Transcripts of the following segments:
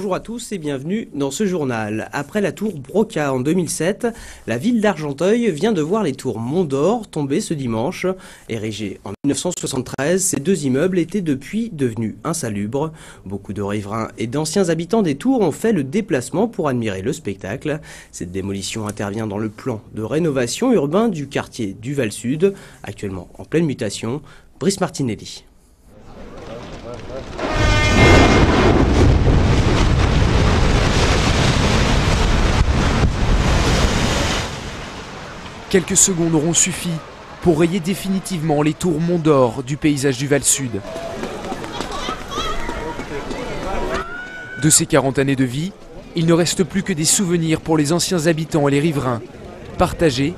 Bonjour à tous et bienvenue dans ce journal. Après la tour Broca en 2007, la ville d'Argenteuil vient de voir les tours Mont-d'Or tomber ce dimanche. Érigés en 1973, ces deux immeubles étaient depuis devenus insalubres. Beaucoup de riverains et d'anciens habitants des tours ont fait le déplacement pour admirer le spectacle. Cette démolition intervient dans le plan de rénovation urbain du quartier du Val-Sud, actuellement en pleine mutation. Brice Martinelli. Quelques secondes auront suffi pour rayer définitivement les tours Mont-d'Or du paysage du Val-Sud. De ces 40 années de vie, il ne reste plus que des souvenirs pour les anciens habitants et les riverains, partagés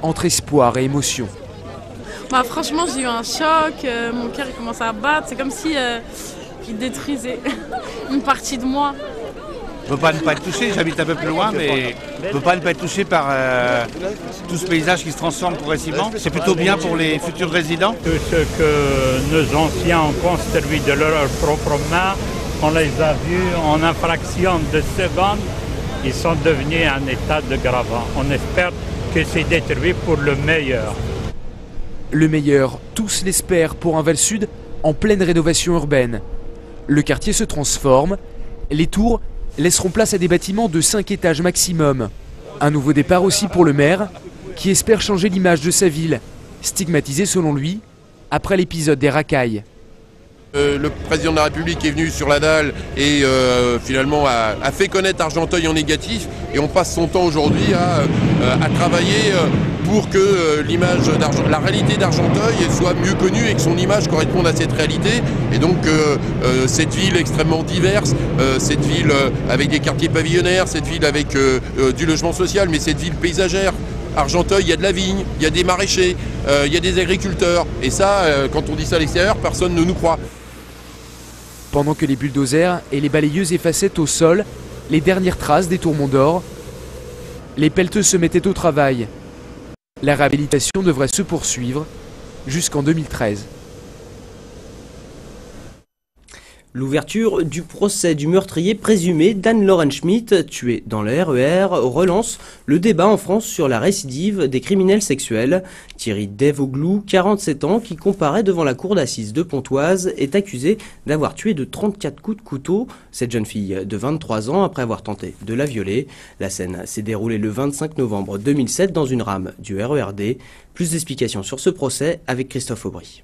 entre espoir et émotion. Franchement, j'ai eu un choc, mon cœur il commence à battre, c'est comme si il détruisait une partie de moi. Je ne peux pas ne pas être touché, j'habite un peu plus loin, mais je ne peux pas ne pas être touché par tout ce paysage qui se transforme progressivement. C'est plutôt bien pour les futurs résidents. Tout ce que nos anciens ont construit de leur propre main, on les a vus en une fraction de seconde, ils sont devenus un état de gravat. On espère que c'est détruit pour le meilleur. Le meilleur, tous l'espèrent pour un Val-Sud en pleine rénovation urbaine. Le quartier se transforme, les tours laisseront place à des bâtiments de 5 étages maximum. Un nouveau départ aussi pour le maire, qui espère changer l'image de sa ville, stigmatisée selon lui, après l'épisode des racailles. Le président de la République est venu sur la dalle et finalement a fait connaître Argenteuil en négatif, et on passe son temps aujourd'hui à travailler pour que l'image la réalité d'Argenteuil soit mieux connue et que son image corresponde à cette réalité. Et donc cette ville extrêmement diverse, cette ville avec des quartiers pavillonnaires, cette ville avec du logement social, mais cette ville paysagère. Argenteuil, il y a de la vigne, il y a des maraîchers, il y a des agriculteurs. Et ça, quand on dit ça à l'extérieur, personne ne nous croit. Pendant que les bulldozers et les balayeuses effaçaient au sol les dernières traces des tours Mont-d'Or, les pelleteux se mettaient au travail. La réhabilitation devrait se poursuivre jusqu'en 2013. L'ouverture du procès du meurtrier présumé d'Anne-Lorraine Schmitt, tuée dans le RER, relance le débat en France sur la récidive des criminels sexuels. Thierry Devoglou, 47 ans, qui comparaît devant la cour d'assises de Pontoise, est accusé d'avoir tué de 34 coups de couteau cette jeune fille de 23 ans après avoir tenté de la violer. La scène s'est déroulée le 25 novembre 2007 dans une rame du RERD. Plus d'explications sur ce procès avec Christophe Aubry.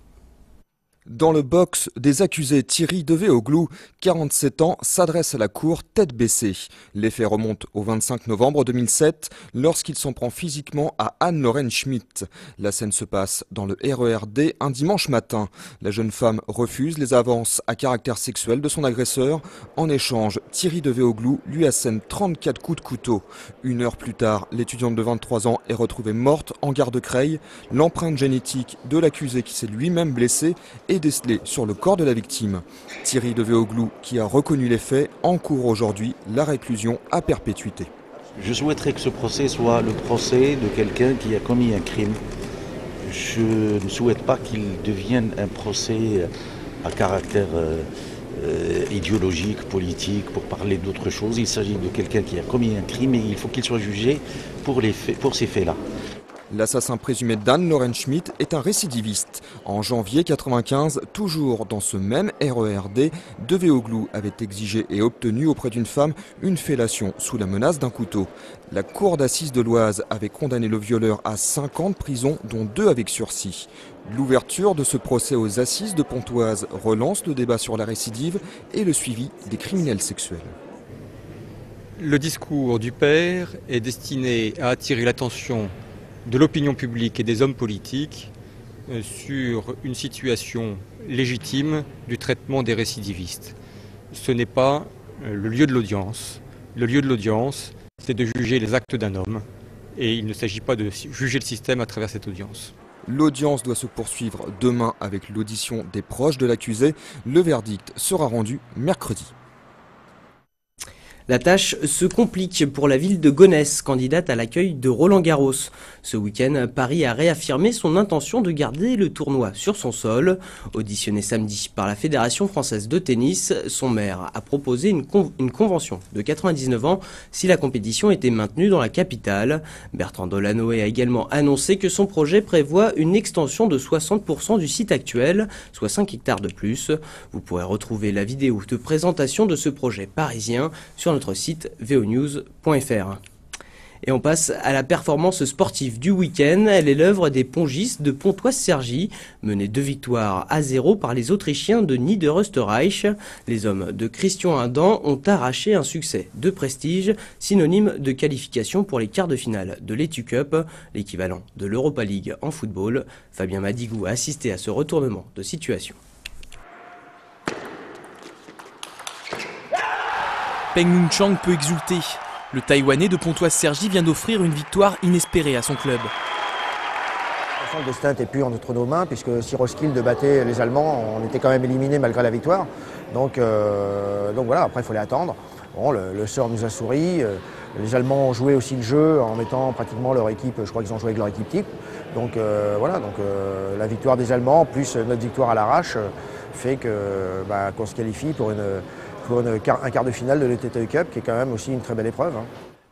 Dans le box des accusés, Thierry Devoglou, 47 ans, s'adresse à la cour tête baissée. Les faits remontent au 25 novembre 2007 lorsqu'il s'en prend physiquement à Anne-Lorraine Schmitt. La scène se passe dans le RERD un dimanche matin. La jeune femme refuse les avances à caractère sexuel de son agresseur. En échange, Thierry Devoglou lui assène 34 coups de couteau. Une heure plus tard, l'étudiante de 23 ans est retrouvée morte en gare de Creil. L'empreinte génétique de l'accusé qui s'est lui-même blessé est décelé sur le corps de la victime. Thierry Devoglou, qui a reconnu les faits, encourt aujourd'hui la réclusion à perpétuité. Je souhaiterais que ce procès soit le procès de quelqu'un qui a commis un crime. Je ne souhaite pas qu'il devienne un procès à caractère idéologique, politique, pour parler d'autre chose. Il s'agit de quelqu'un qui a commis un crime et il faut qu'il soit jugé pour ces faits-là. L'assassin présumé d'Anne-Lorraine Schmitt est un récidiviste. En janvier 1995, toujours dans ce même RERD, Devoglou avait exigé et obtenu auprès d'une femme une fellation sous la menace d'un couteau. La cour d'assises de l'Oise avait condamné le violeur à 5 ans de prison, dont 2 avec sursis. L'ouverture de ce procès aux assises de Pontoise relance le débat sur la récidive et le suivi des criminels sexuels. Le discours du père est destiné à attirer l'attention de l'opinion publique et des hommes politiques sur une situation légitime du traitement des récidivistes. Ce n'est pas le lieu de l'audience. Le lieu de l'audience, c'est de juger les actes d'un homme et il ne s'agit pas de juger le système à travers cette audience. L'audience doit se poursuivre demain avec l'audition des proches de l'accusé. Le verdict sera rendu mercredi. La tâche se complique pour la ville de Gonesse, candidate à l'accueil de Roland-Garros. Ce week-end, Paris a réaffirmé son intention de garder le tournoi sur son sol. Auditionné samedi par la Fédération française de tennis, son maire a proposé une convention de 99 ans si la compétition était maintenue dans la capitale. Bertrand Delanoë a également annoncé que son projet prévoit une extension de 60% du site actuel, soit 5 hectares de plus. Vous pourrez retrouver la vidéo de présentation de ce projet parisien sur notre site vonews.fr. Et on passe à la performance sportive du week-end. Elle est l'œuvre des pongistes de Pontoise-Cergy, menés 2-0 par les Autrichiens de Niederösterreich. Les hommes de Christian Adam ont arraché un succès de prestige, synonyme de qualification pour les quarts de finale de l'Etu Cup, l'équivalent de l'Europa League en football. Fabien Madigou a assisté à ce retournement de situation. Peng Lung-Chang peut exulter. Le Taïwanais de Pontoise-Cergy vient d'offrir une victoire inespérée à son club. Le destin n'était plus entre nos mains puisque si Roskilde battait les Allemands, on était quand même éliminés malgré la victoire. Donc voilà, après il fallait attendre. Bon, le sort nous a souri. Les Allemands ont joué aussi le jeu en mettant pratiquement leur équipe, je crois qu'ils ont joué avec leur équipe type. Donc voilà, la victoire des Allemands plus notre victoire à l'arrache fait qu'on se qualifie pour un quart de finale de l'ETTE Cup qui est quand même aussi une très belle épreuve.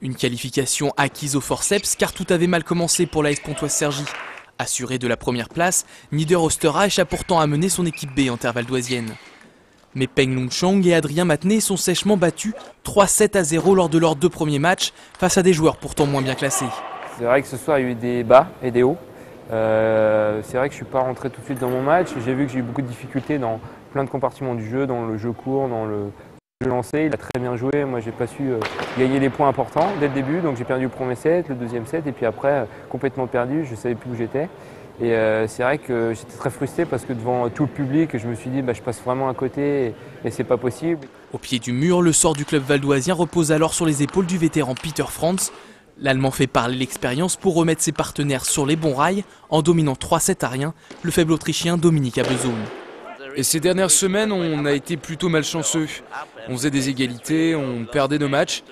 Une qualification acquise au forceps car tout avait mal commencé pour l'AS Pontoise-Cergy. Assuré de la première place, Niederösterreich a pourtant amené son équipe B en terre valdoisienne. Mais Peng Lung-Chang et Adrien Matenet sont sèchement battus 3-7-0 lors de leurs 2 premiers matchs face à des joueurs pourtant moins bien classés. C'est vrai que ce soir il y a eu des bas et des hauts. C'est vrai que je ne suis pas rentré tout de suite dans mon match. J'ai vu que j'ai eu beaucoup de difficultés dans plein de compartiments du jeu, dans le jeu court, dans le jeu lancé. Il a très bien joué. Moi, j'ai pas su gagner des points importants dès le début. Donc j'ai perdu le premier set, le deuxième set, et puis après, complètement perdu. Je ne savais plus où j'étais. Et c'est vrai que j'étais très frustré parce que devant tout le public, je me suis dit je passe vraiment à côté et c'est pas possible. Au pied du mur, le sort du club valdoisien repose alors sur les épaules du vétéran Peter Franz. L'Allemand fait parler l'expérience pour remettre ses partenaires sur les bons rails en dominant 3-7-1 le faible Autrichien Dominik Abelsohn. Et ces dernières semaines, on a été plutôt malchanceux. On faisait des égalités, on perdait nos matchs.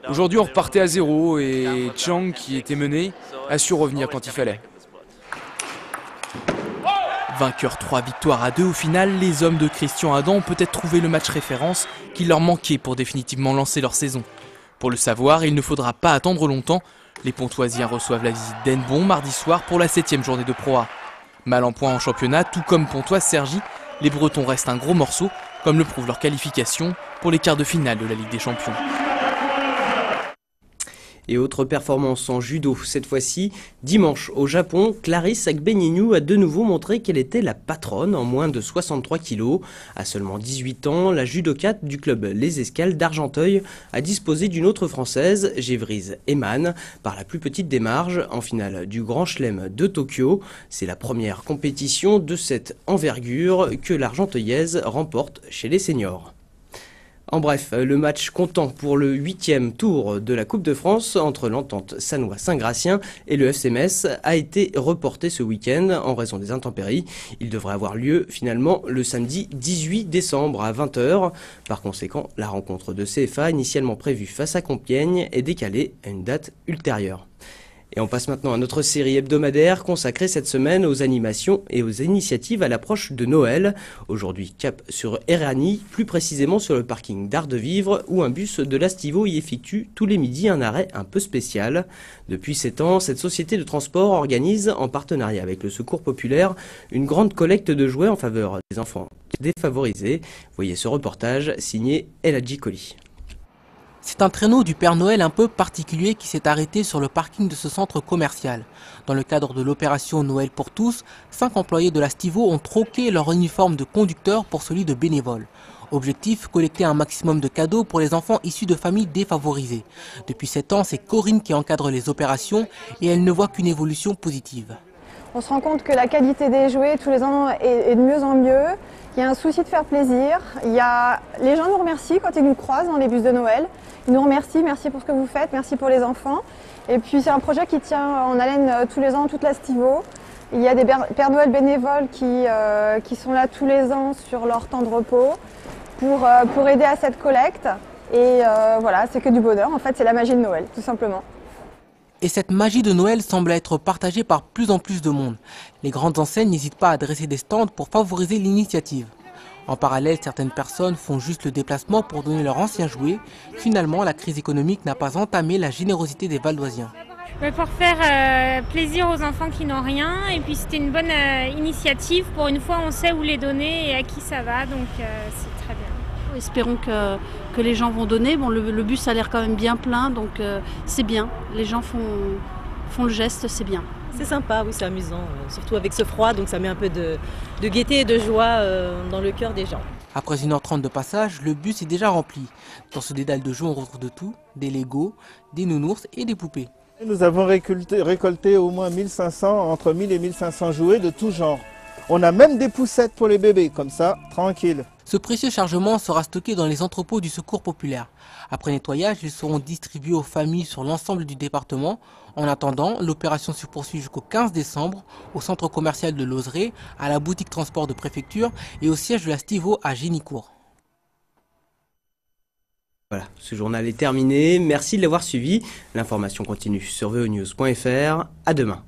Aujourd'hui, on repartait à 0 et Chang, qui était mené, a su revenir quand il fallait. Vainqueurs 3 victoires à 2 au final, les hommes de Christian Adam ont peut-être trouvé le match référence qui leur manquait pour définitivement lancer leur saison. Pour le savoir, il ne faudra pas attendre longtemps. Les Pontoisiens reçoivent la visite d'Henbon mardi soir pour la 7e journée de Pro A. Mal en point en championnat, tout comme Pontoise-Cergy, les Bretons restent un gros morceau, comme le prouve leur qualification pour les quarts de finale de la Ligue des Champions. Et autre performance en judo, cette fois-ci, dimanche au Japon, Clarisse Agbenienou a de nouveau montré qu'elle était la patronne en moins de 63 kilos. À seulement 18 ans, la judokate du club Les Escales d'Argenteuil a disposé d'une autre française, Gévrise Eman, par la plus petite des marges, en finale du Grand Chelem de Tokyo. C'est la première compétition de cette envergure que l'Argenteuillaise remporte chez les seniors. En bref, le match comptant pour le 8e tour de la Coupe de France entre l'Entente Sannois-Saint-Gratien et le FC Metz a été reporté ce week-end en raison des intempéries. Il devrait avoir lieu finalement le samedi 18 décembre à 20h. Par conséquent, la rencontre de CFA initialement prévue face à Compiègne est décalée à une date ultérieure. Et on passe maintenant à notre série hebdomadaire consacrée cette semaine aux animations et aux initiatives à l'approche de Noël. Aujourd'hui, cap sur Éragny, plus précisément sur le parking d'Art de Vivre, où un bus de l'Astivo y effectue tous les midis un arrêt un peu spécial. Depuis 7 ans, cette société de transport organise, en partenariat avec le Secours Populaire, une grande collecte de jouets en faveur des enfants défavorisés. Voyez ce reportage signé Eladji Koli. C'est un traîneau du Père Noël un peu particulier qui s'est arrêté sur le parking de ce centre commercial. Dans le cadre de l'opération Noël pour tous, 5 employés de l'Astivo ont troqué leur uniforme de conducteur pour celui de bénévole. Objectif, collecter un maximum de cadeaux pour les enfants issus de familles défavorisées. Depuis 7 ans, c'est Corinne qui encadre les opérations et elle ne voit qu'une évolution positive. On se rend compte que la qualité des jouets tous les ans est de mieux en mieux. Il y a un souci de faire plaisir. Les gens nous remercient quand ils nous croisent dans les bus de Noël. Ils nous remercient, merci pour ce que vous faites, merci pour les enfants. Et puis c'est un projet qui tient en haleine tous les ans, toute l'Astivo. Il y a des Pères Noël bénévoles qui sont là tous les ans sur leur temps de repos pour aider à cette collecte. Et voilà, c'est que du bonheur. En fait, c'est la magie de Noël, tout simplement. Et cette magie de Noël semble être partagée par plus en plus de monde. Les grandes enseignes n'hésitent pas à dresser des stands pour favoriser l'initiative. En parallèle, certaines personnes font juste le déplacement pour donner leur ancien jouet. Finalement, la crise économique n'a pas entamé la générosité des Valdoisiens. Pour faire plaisir aux enfants qui n'ont rien. Et puis c'était une bonne initiative. Pour une fois, on sait où les donner et à qui ça va. Donc c'est très bien. Espérons que les gens vont donner. Bon, le bus a l'air quand même bien plein, donc c'est bien. Les gens font le geste, c'est bien. C'est sympa, oui, c'est amusant, surtout avec ce froid, donc ça met un peu de gaieté et de joie dans le cœur des gens. Après 1h30 de passage, le bus est déjà rempli. Dans ce dédale de jeux, on retrouve de tout, des Legos, des nounours et des poupées. Nous avons récolté au moins 1500, entre 1000 et 1500 jouets de tout genre. On a même des poussettes pour les bébés, comme ça, tranquille. Ce précieux chargement sera stocké dans les entrepôts du Secours populaire. Après nettoyage, ils seront distribués aux familles sur l'ensemble du département. En attendant, l'opération se poursuit jusqu'au 15 décembre au centre commercial de Lozeré, à la boutique transport de préfecture et au siège de la Stivo à Génicourt. Voilà, ce journal est terminé. Merci de l'avoir suivi. L'information continue sur veonews.fr. À demain.